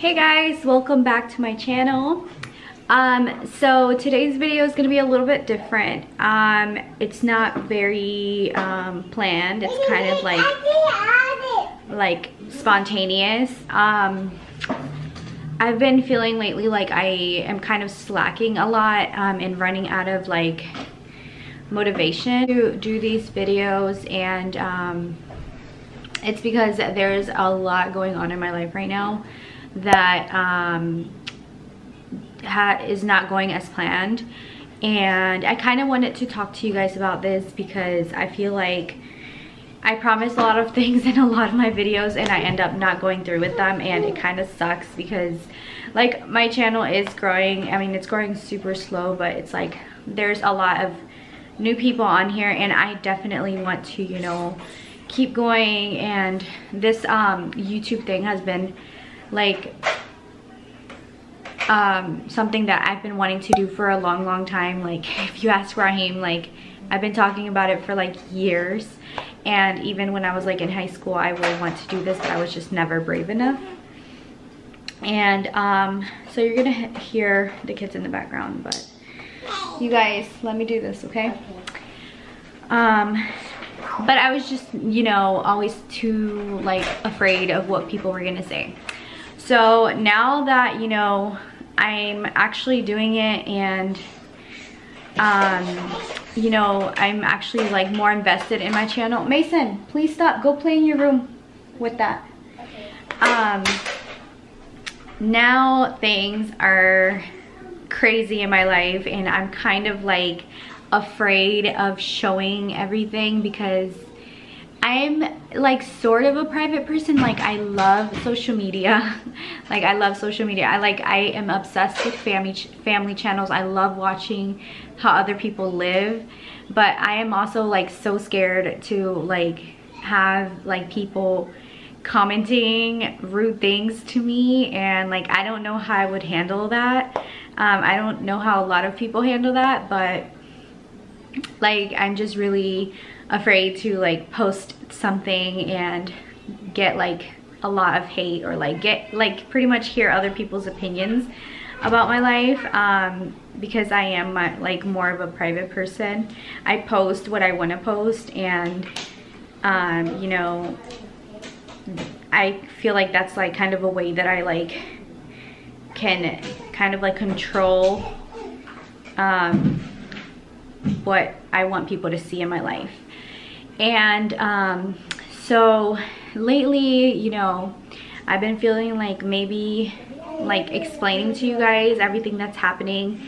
Hey guys, welcome back to my channel. So today's video is going to be a little bit different. It's not very planned. It's kind of like spontaneous. I've been feeling lately like I am kind of slacking a lot and running out of like motivation to do these videos, and it's because there's a lot going on in my life right now that is not going as planned, and I kind of wanted to talk to you guys about this because I feel like I promise a lot of things in a lot of my videos and I end up not going through with them, and it kind of sucks because like my channel is growing. I mean, it's growing super slow, but it's like there's a lot of new people on here and I definitely want to, you know, keep going. And this YouTube thing has been like something that I've been wanting to do for a long time. Like if you ask Raheem, like I've been talking about it for like years, and even when I was like in high school I really want to do this, but I was just never brave enough. And so you're gonna hear the kids in the background, but you guys, let me do this, okay? But I was just, you know, always too like afraid of what people were gonna say. So now that, you know, I'm actually doing it, and you know, I'm actually like more invested in my channel. Mason, please stop, go play in your room with that. Now things are crazy in my life and I'm kind of like afraid of showing everything because I'm like sort of a private person. Like I love social media. Like I love social media. I am obsessed with family channels. I love watching how other people live, but I am also like so scared to like have like people commenting rude things to me, and like I don't know how I would handle that. I don't know how a lot of people handle that, but like I'm just really afraid to like post something and get like a lot of hate, or like get like pretty much hear other people's opinions about my life, because I am like more of a private person. I post what I want to post, and you know, I feel like that's like kind of a way that I like can kind of like control what I want people to see in my life. And so lately, you know, I've been feeling like maybe like explaining to you guys everything that's happening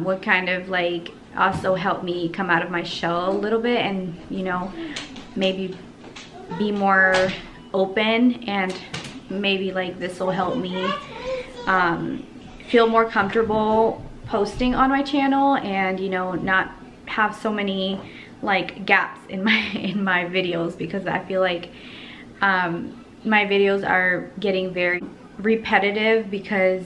would kind of like also help me come out of my shell a little bit, and you know, maybe be more open, and maybe like this will help me feel more comfortable posting on my channel, and you know, not have so many like gaps in my videos, because I feel like my videos are getting very repetitive because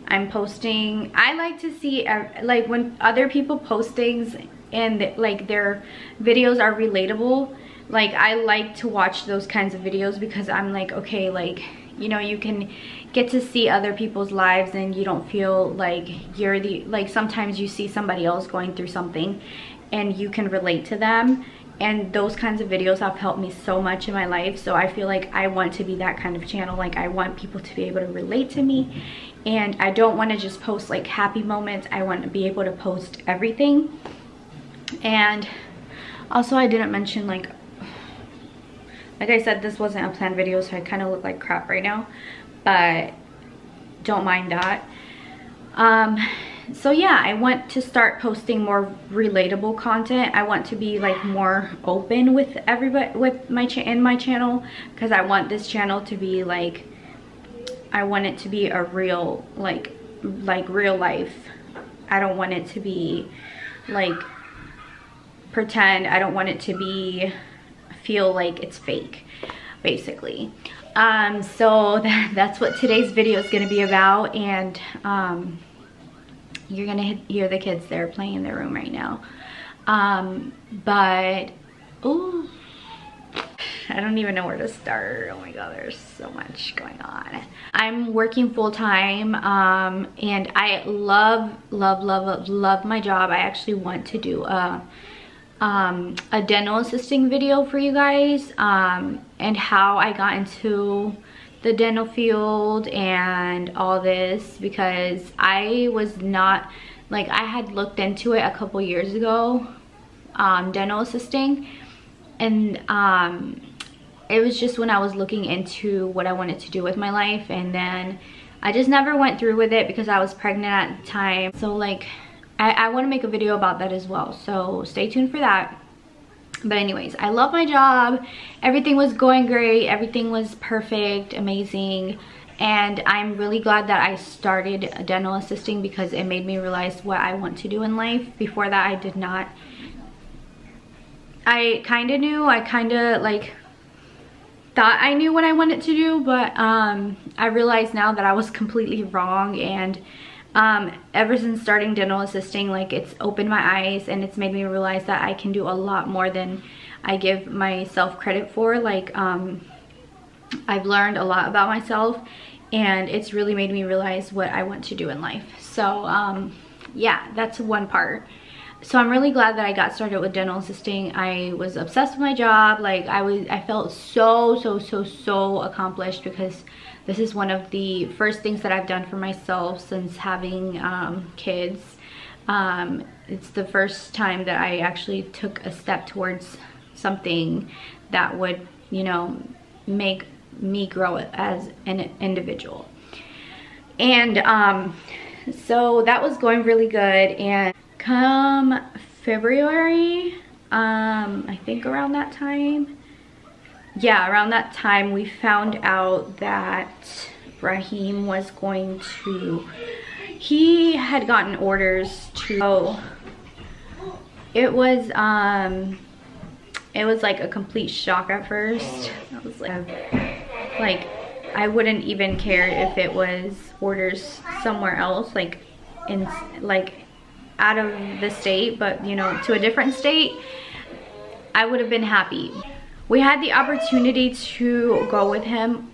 I'm posting. I like to see like when other people post things and like their videos are relatable. Like I like to watch those kinds of videos because I'm like, okay, like, you know, you can get to see other people's lives and you don't feel like you're the, like sometimes you see somebody else going through something and you can relate to them, and those kinds of videos have helped me so much in my life. So I feel like I want to be that kind of channel. Like I want people to be able to relate to me, and I don't want to just post like happy moments. I want to be able to post everything. And also I didn't mention, like I said, this wasn't a planned video, so I kind of look like crap right now, but don't mind that. So yeah, I want to start posting more relatable content. I want to be like more open with everybody, with my channel, because I want this channel to be like, I want it to be a real like real life. I don't want it to be like pretend. I don't want it to be feel like it's fake, basically. So that's what today's video is going to be about, and you're gonna hear the kids, they're playing in their room right now. But oh, I don't even know where to start. Oh my god, there's so much going on. I'm working full-time, and I love my job. I actually want to do a dental assisting video for you guys, and how I got into the dental field and all this, because I was not, like, I had looked into it a couple years ago, dental assisting, and it was just when I was looking into what I wanted to do with my life, and then I just never went through with it because I was pregnant at the time. So like I want to make a video about that as well, so stay tuned for that. But anyways, I love my job. Everything was going great, everything was perfect, amazing, and I'm really glad that I started dental assisting because it made me realize what I want to do in life. Before that, I did not. I kind of knew, I kind of like thought I knew what I wanted to do, but I realized now that I was completely wrong. And ever since starting dental assisting, like, it's opened my eyes and it's made me realize that I can do a lot more than I give myself credit for. Like, I've learned a lot about myself, and it's really made me realize what I want to do in life. So yeah, that's one part. So I'm really glad that I got started with dental assisting. I was obsessed with my job. Like, I felt so accomplished, because this is one of the first things that I've done for myself since having kids. It's the first time that I actually took a step towards something that would, you know, make me grow as an individual. And so that was going really good. And come February, I think around that time, yeah, around that time, we found out that Raheem was going to, he had gotten orders to, so it was like a complete shock at first. I was like I wouldn't even care if it was orders somewhere else, like in, like, out of the state, but, you know, to a different state, I would have been happy. We had the opportunity to go with him.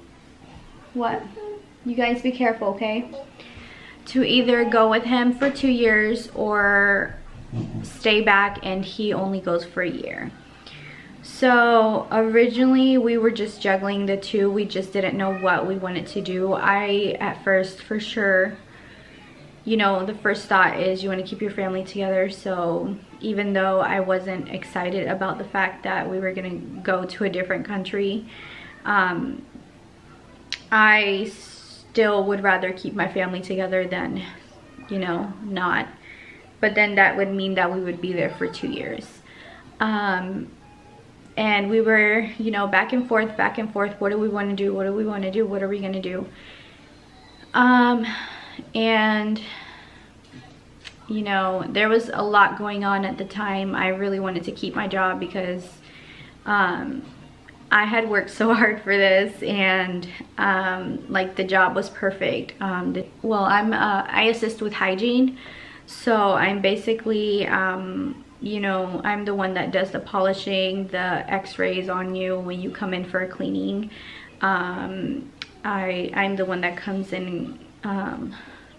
What? You guys be careful, okay? To either go with him for 2 years or stay back and he only goes for a year. So originally we were just juggling the two. We just didn't know what we wanted to do. I, at first, for sure, you know, the first thought is you want to keep your family together. So even though I wasn't excited about the fact that we were going to go to a different country, I still would rather keep my family together than, you know, not. But then that would mean that we would be there for 2 years. And we were, you know, back and forth. What do we want to do? What do we want to do? What are we going to do? And, you know, there was a lot going on at the time. I really wanted to keep my job because I had worked so hard for this, and like, the job was perfect. Well, I assist with hygiene, so I'm basically you know, I'm the one that does the polishing, the x-rays on you when you come in for a cleaning. I'm the one that comes in,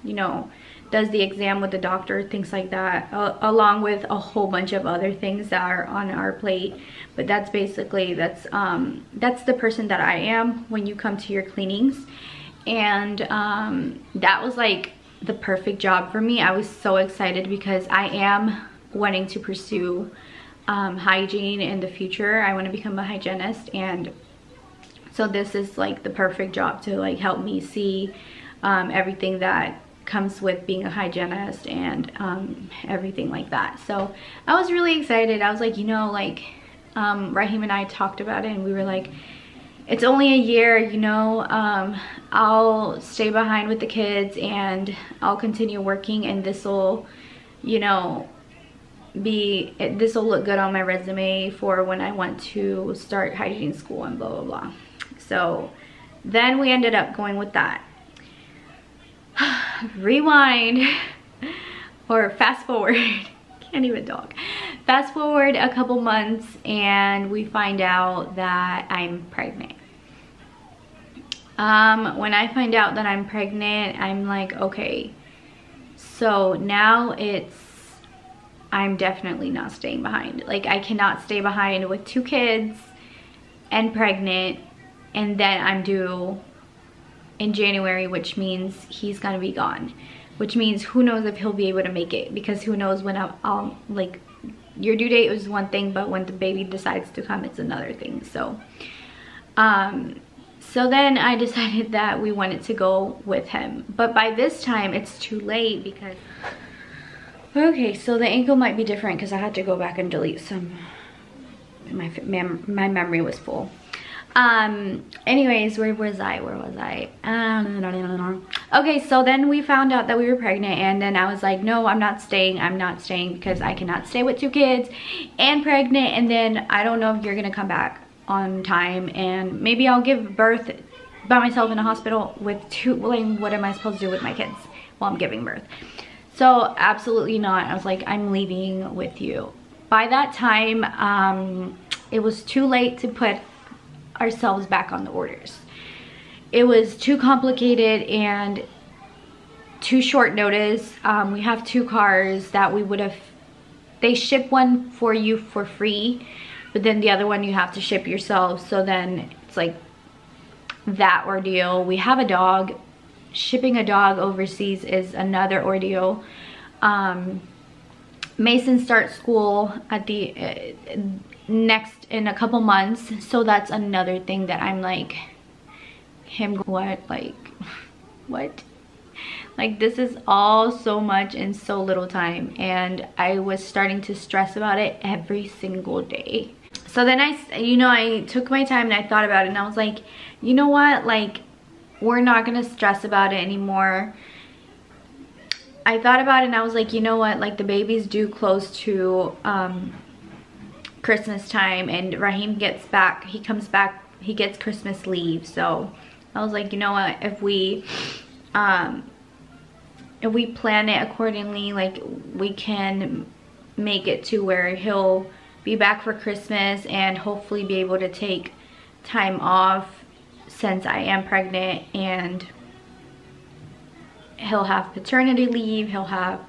you know, does the exam with the doctor, things like that, along with a whole bunch of other things that are on our plate. But that's basically, that's the person that I am when you come to your cleanings. And that was like the perfect job for me. I was so excited because I am wanting to pursue hygiene in the future. I want to become a hygienist, and so this is like the perfect job to like help me see everything that comes with being a hygienist and everything like that. So I was really excited. I was like, you know, like Raheem and I talked about it, and we were like, it's only a year, you know, I'll stay behind with the kids and I'll continue working, and this will, you know, this will look good on my resume for when I want to start hygiene school and blah blah blah. So then we ended up going with that. Rewind, or fast forward, can't even talk. fast forward a couple months and we find out that I'm pregnant. When I find out that I'm pregnant, I'm like, okay, so now I'm definitely not staying behind. Like, I cannot stay behind with 2 kids and pregnant, and then I'm due in January, which means he's gonna be gone, which means who knows if he'll be able to make it, because who knows when I'll like, your due date is one thing, but when the baby decides to come, it's another thing. So so then I decided that we wanted to go with him, but by this time it's too late because, okay, so the ankle might be different because I had to go back and delete some. My memory was full. Anyways, where was I? Okay, so then we found out that we were pregnant, and then I was like, no, I'm not staying because I cannot stay with 2 kids and pregnant, and then I don't know if you're gonna come back on time, and maybe I'll give birth by myself in a hospital with 2, like, what am I supposed to do with my kids while I'm giving birth? So absolutely not. I was like, I'm leaving with you. By that time, it was too late to put ourselves back on the orders. It was too complicated and too short notice. We have 2 cars that we would have, they ship one for you for free, but then the other one you have to ship yourself. So then it's like that ordeal. We have a dog. Shipping a dog overseas is another ordeal. Mason starts school at the in a couple months, so that's another thing that I'm like, what, like this is all so much in so little time, and I was starting to stress about it every single day. So then I took my time and I thought about it, and I was like, you know what, like, we're not gonna stress about it anymore. I thought about it and I was like, you know what, like, the baby's due close to Christmas time, and Raheem gets back, he comes back, he gets Christmas leave. So I was like, you know what, if we plan it accordingly, like, we can make it to where he'll be back for Christmas and hopefully be able to take time off since I am pregnant, and he'll have paternity leave, he'll have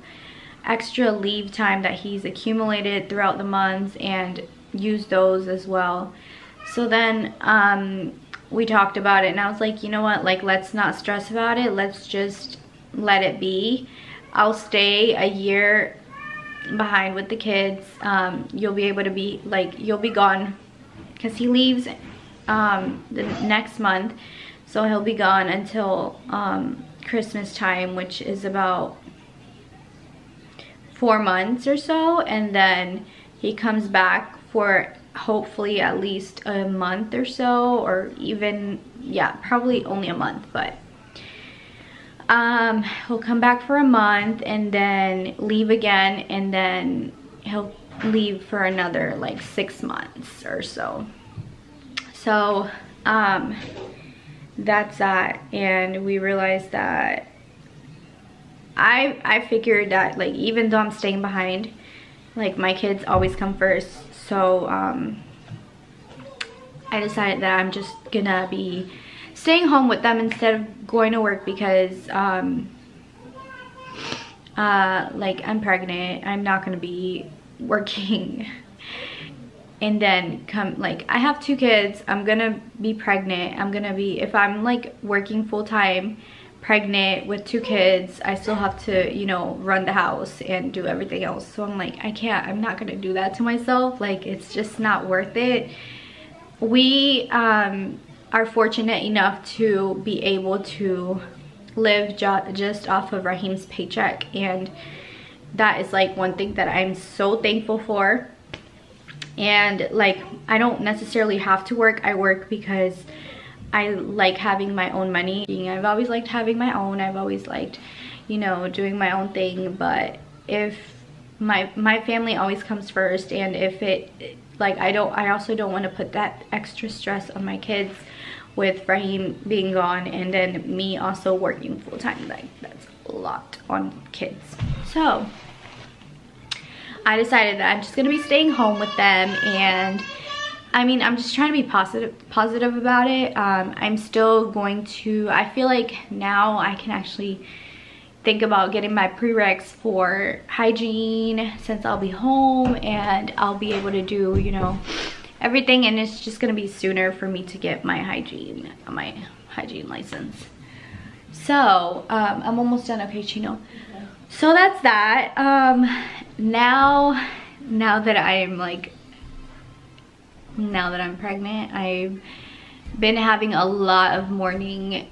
extra leave time that he's accumulated throughout the months, and use those as well. So then we talked about it, and I was like, you know what, like, let's not stress about it, let's just let it be. I'll stay a year behind with the kids. You'll be able to be, like, you'll be gone because he leaves the next month, so he'll be gone until Christmas time, which is about 4 months or so, and then he comes back for hopefully at least a month or so, or even, yeah, probably only a month, but he'll come back for a month and then leave again, and then he'll leave for another like 6 months or so. So that's that. And we realized that I figured that, like, even though I'm staying behind, like, my kids always come first. So I decided that I'm just gonna be staying home with them instead of going to work, because like, I'm pregnant, I'm not gonna be working and then come, like, I have 2 kids, I'm gonna be pregnant, I'm gonna be, if I'm like working full-time, pregnant with 2 kids, I still have to, you know, run the house and do everything else. So I'm like, I'm not gonna do that to myself. Like, it's just not worth it. We are fortunate enough to be able to live just off of Raheem's paycheck, and that is like one thing that I'm so thankful for. And like, I don't necessarily have to work. I work because I like having my own money. I've always liked having my own. I've always liked, you know, doing my own thing. But if my family always comes first, and if it, like, I also don't want to put that extra stress on my kids with Raheem being gone, and then me also working full time. Like, that's a lot on kids. So I decided that I'm just gonna be staying home with them, and I mean, I'm just trying to be positive about it. I'm still going to, I feel like now I can actually think about getting my prereqs for hygiene since I'll be home, and I'll be able to do, you know, everything, and it's just gonna be sooner for me to get my hygiene license. So I'm almost done. Okay, Chino. So that's that. Now that I'm pregnant, I've been having a lot of morning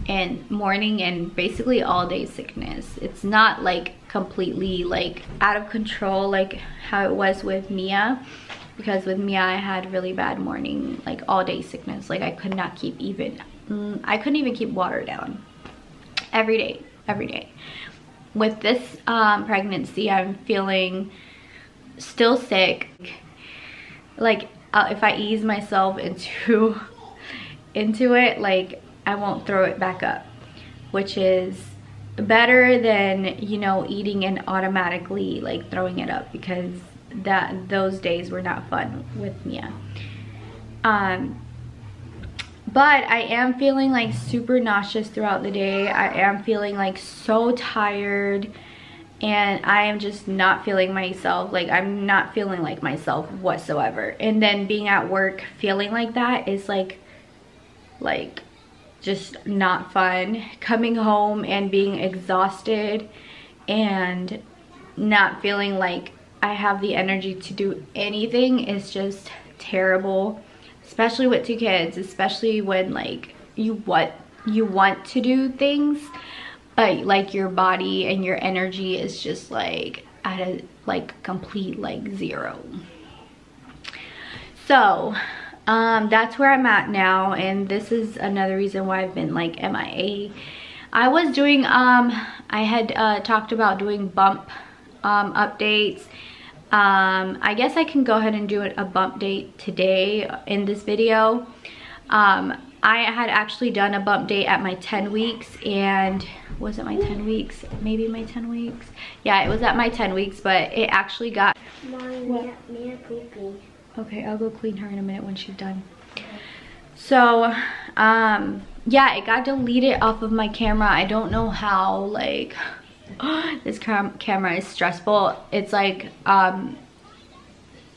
and basically all day sickness. It's not like completely like out of control like how it was with Mia, because with Mia I had really bad morning, like all day sickness. Like I couldn't even keep water down every day. With this pregnancy, I'm feeling still sick. Like if I ease myself into it, like I won't throw it back up, which is better than, you know, eating and automatically like throwing it up, because those days were not fun with Mia. But I am feeling like super nauseous throughout the day. I am feeling like so tired, and I am just not feeling myself. Like I'm not feeling like myself whatsoever. And then being at work feeling like that is like just not fun. Coming home and being exhausted and not feeling like I have the energy to do anything is just terrible, especially with 2 kids, especially when like you want to do things, but like your body and your energy is just like at a like complete like zero. So that's where I'm at now, and this is another reason why I've been like MIA. I was doing I had talked about doing bump updates. I guess I can go ahead and do a bump date today in this video. I had actually done a bump date at my 10 weeks, and was it my 10 weeks? Maybe my 10 weeks? Yeah, it was at my 10 weeks, but it actually got... Mia pooping. Okay, I'll go clean her in a minute when she's done. So, yeah, it got deleted off of my camera. I don't know how, like... this camera is stressful. It's like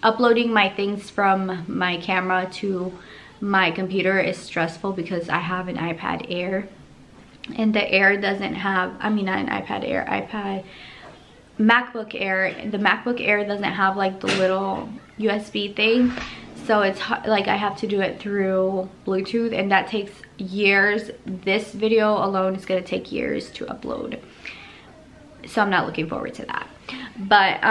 uploading my things from my camera to my computer is stressful, because I have an iPad Air, and the Air doesn't have, I mean not an iPad Air, MacBook Air. The MacBook Air doesn't have like the little USB thing, so it's like I have to do it through Bluetooth, and that takes years. This video alone is going to take years to upload, so I'm not looking forward to that. But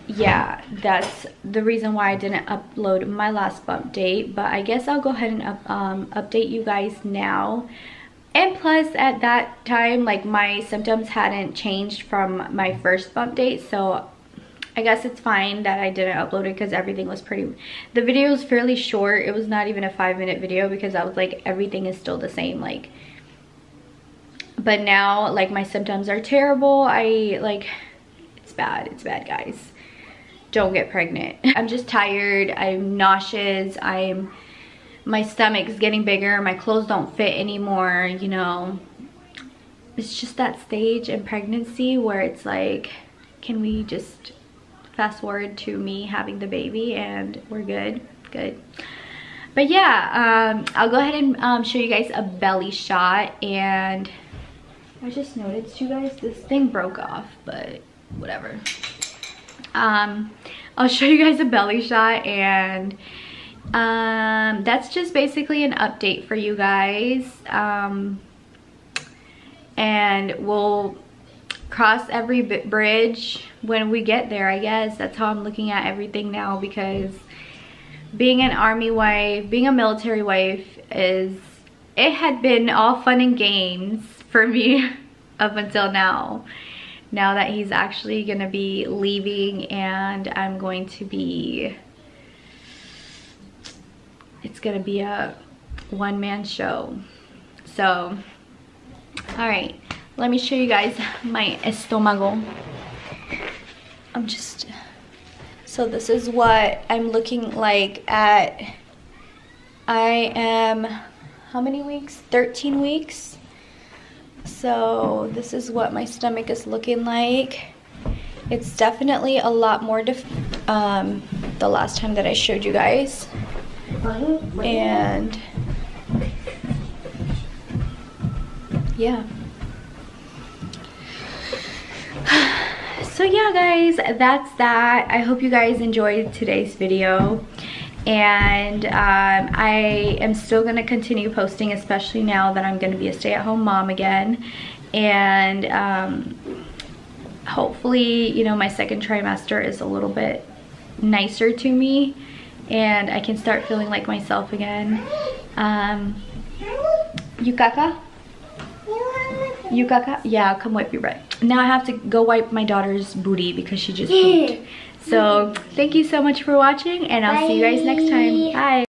yeah, that's the reason why I didn't upload my last bump date. But I guess I'll go ahead and update you guys now. And plus, at that time, like my symptoms hadn't changed from my first bump date, so I guess it's fine that I didn't upload it, because everything was pretty... The video was fairly short. It was not even a 5-minute video, because I was like, everything is still the same, like... But now, like, my symptoms are terrible. It's bad, guys. Don't get pregnant. I'm just tired. I'm nauseous. My stomach's getting bigger. My clothes don't fit anymore, you know. It's just that stage in pregnancy where it's like, can we just fast forward to me having the baby and we're good? But yeah, I'll go ahead and show you guys a belly shot. And I just noticed, you guys, this thing broke off, but whatever. I'll show you guys a belly shot, and that's just basically an update for you guys. And we'll cross every bridge when we get there, I guess. That's how I'm looking at everything now, because being an army wife, being a military wife, it had been all fun and games for me up until now. Now that he's actually gonna be leaving, and I'm going to be, it's gonna be a one-man show. So, all right, let me show you guys my estomago. I'm just So this is what I'm looking like at, I am, how many weeks? 13 weeks. So this is what my stomach is looking like. It's definitely a lot more the last time that I showed you guys. And yeah. So yeah guys, that's that. I hope you guys enjoyed today's video, and I am still gonna continue posting, especially now that I'm gonna be a stay-at-home mom again. And hopefully, you know, my second trimester is a little bit nicer to me and I can start feeling like myself again. You caca? You caca? Yeah, I'll come wipe your butt. Now I have to go wipe my daughter's booty because she just pooped. So thank you so much for watching, and I'll see you guys next time. Bye.